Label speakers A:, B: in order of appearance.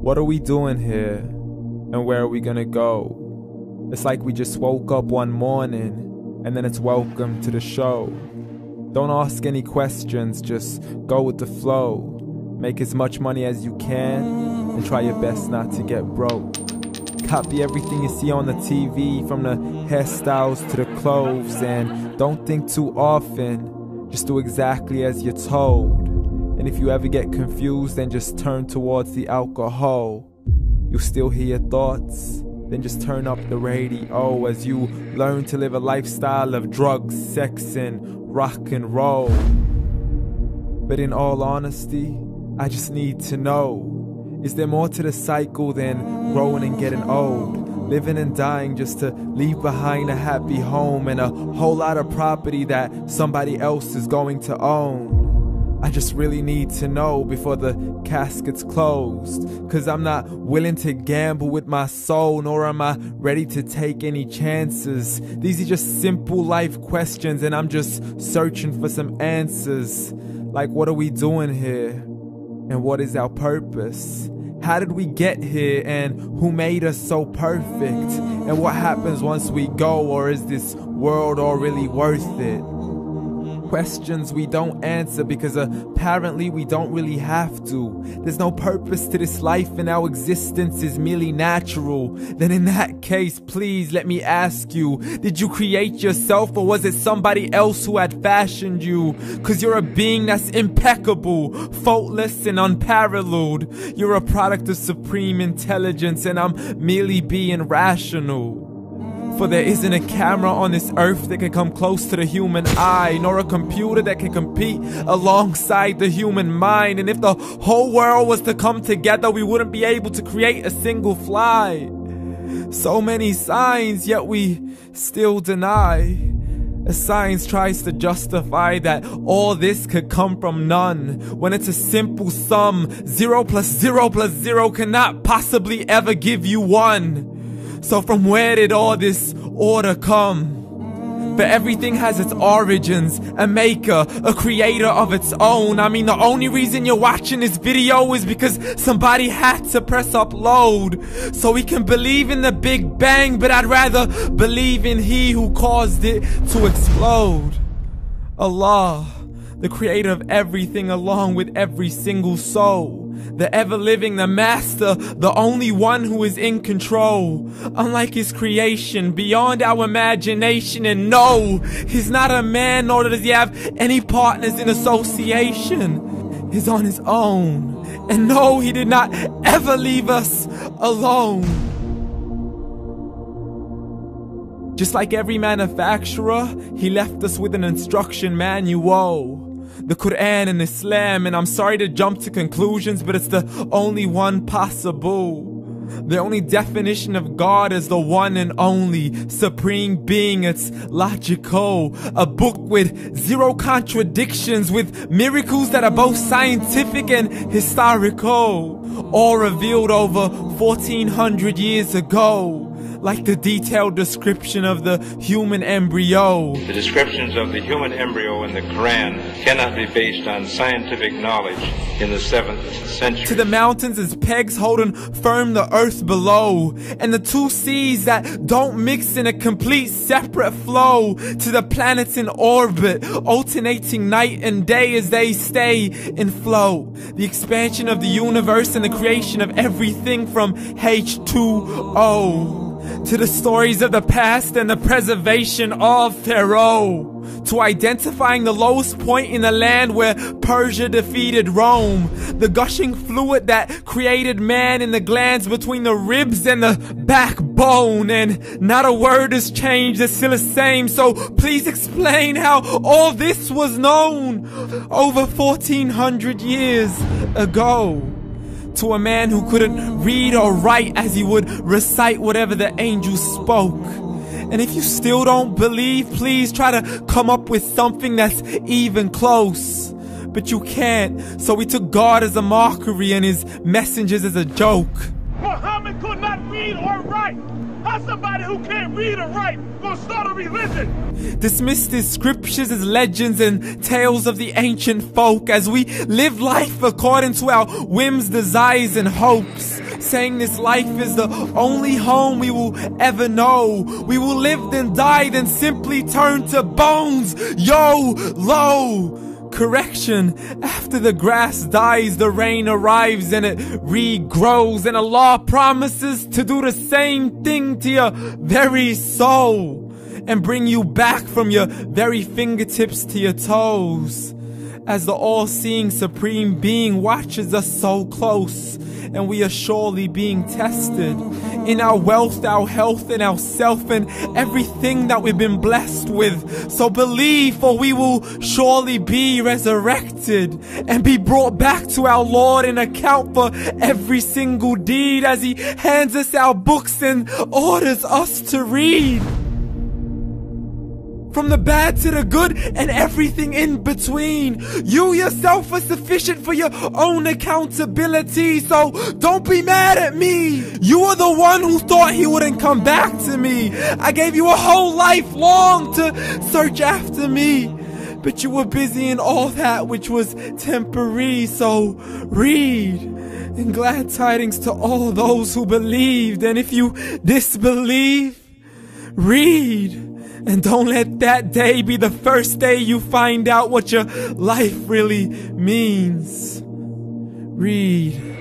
A: What are we doing here? And where are we gonna go? It's like we just woke up one morning, and then it's welcome to the show. Don't ask any questions, just go with the flow. Make as much money as you can, and try your best not to get broke. Copy everything you see on the TV, from the hairstyles to the clothes, and don't think too often, just do exactly as you're told. And if you ever get confused, then just turn towards the alcohol. You'll still hear your thoughts, then just turn up the radio as you learn to live a lifestyle of drugs, sex, and rock and roll. But in all honesty, I just need to know, is there more to the cycle than growing and getting old? Living and dying just to leave behind a happy home and a whole lot of property that somebody else is going to own. I just really need to know before the casket's closed, 'cause I'm not willing to gamble with my soul, nor am I ready to take any chances. These are just simple life questions, and I'm just searching for some answers. Like, what are we doing here? And what is our purpose? How did we get here, and who made us so perfect? And what happens once we go, or is this world all really worth it? Questions we don't answer because apparently we don't really have to. There's no purpose to this life and our existence is merely natural. Then in that case, please let me ask you, did you create yourself, or was it somebody else who had fashioned you? 'Cause you're a being that's impeccable, faultless and unparalleled. You're a product of supreme intelligence, and I'm merely being rational. For there isn't a camera on this earth that can come close to the human eye, nor a computer that can compete alongside the human mind. And if the whole world was to come together, we wouldn't be able to create a single fly. So many signs, yet we still deny. As science tries to justify that all this could come from none, when it's a simple sum. 0 plus 0 plus 0 cannot possibly ever give you 1. So from where did all this order come? But everything has its origins, a maker, a creator of its own. I mean, the only reason you're watching this video is because somebody had to press upload. So we can believe in the Big Bang, but I'd rather believe in He who caused it to explode. Allah, the creator of everything along with every single soul. The ever-living, the master, the only one who is in control. Unlike his creation, beyond our imagination. And no, he's not a man, nor does he have any partners in association. He's on his own. And no, he did not ever leave us alone. Just like every manufacturer, he left us with an instruction manual. The Quran and Islam, and I'm sorry to jump to conclusions, but it's the only one possible. The only definition of God is the one and only supreme being. It's logical, a book with 0 contradictions, with miracles that are both scientific and historical, all revealed over 1400 years ago. Like the detailed description of the human embryo.
B: The descriptions of the human embryo in the Quran cannot be based on scientific knowledge in the 7th century.
A: To the mountains as pegs holding firm the earth below, and the 2 seas that don't mix in a complete separate flow. To the planets in orbit, alternating night and day as they stay in flow. The expansion of the universe and the creation of everything from H2O. To the stories of the past and the preservation of Pharaoh. To identifying the lowest point in the land where Persia defeated Rome. The gushing fluid that created man in the glands between the ribs and the backbone. And not a word has changed, it's still the same. So please explain how all this was known over 1400 years ago. To a man who couldn't read or write as he would recite whatever the angels spoke. And if you still don't believe, please try to come up with something that's even close. But you can't, so we took God as a mockery and his messengers as a joke.
C: Muhammad could not read or write. How's somebody who can't read or write gonna start a religion?
A: Dismissed his scriptures as legends and tales of the ancient folk as we live life according to our whims, desires, and hopes. saying this life is the only home we will ever know. We will live then die, then simply turn to bones. YOLO! Correction, after the grass dies, the rain arrives and it regrows, and Allah promises to do the same thing to your very soul and bring you back from your very fingertips to your toes, as the all-seeing supreme being watches us so close, and we are surely being tested in our wealth, our health, and our self, and everything that we've been blessed with. So believe, for we will surely be resurrected and be brought back to our Lord and account for every single deed, as He hands us our books and orders us to read. From the bad to the good and everything in between. You yourself are sufficient for your own accountability, so don't be mad at me. You are the one who thought He wouldn't come back to me. I gave you a whole life long to search after me, but you were busy in all that which was temporary. So read, and glad tidings to all those who believed. And if you disbelieve, read. And don't let that day be the first day you find out what your life really means. Read.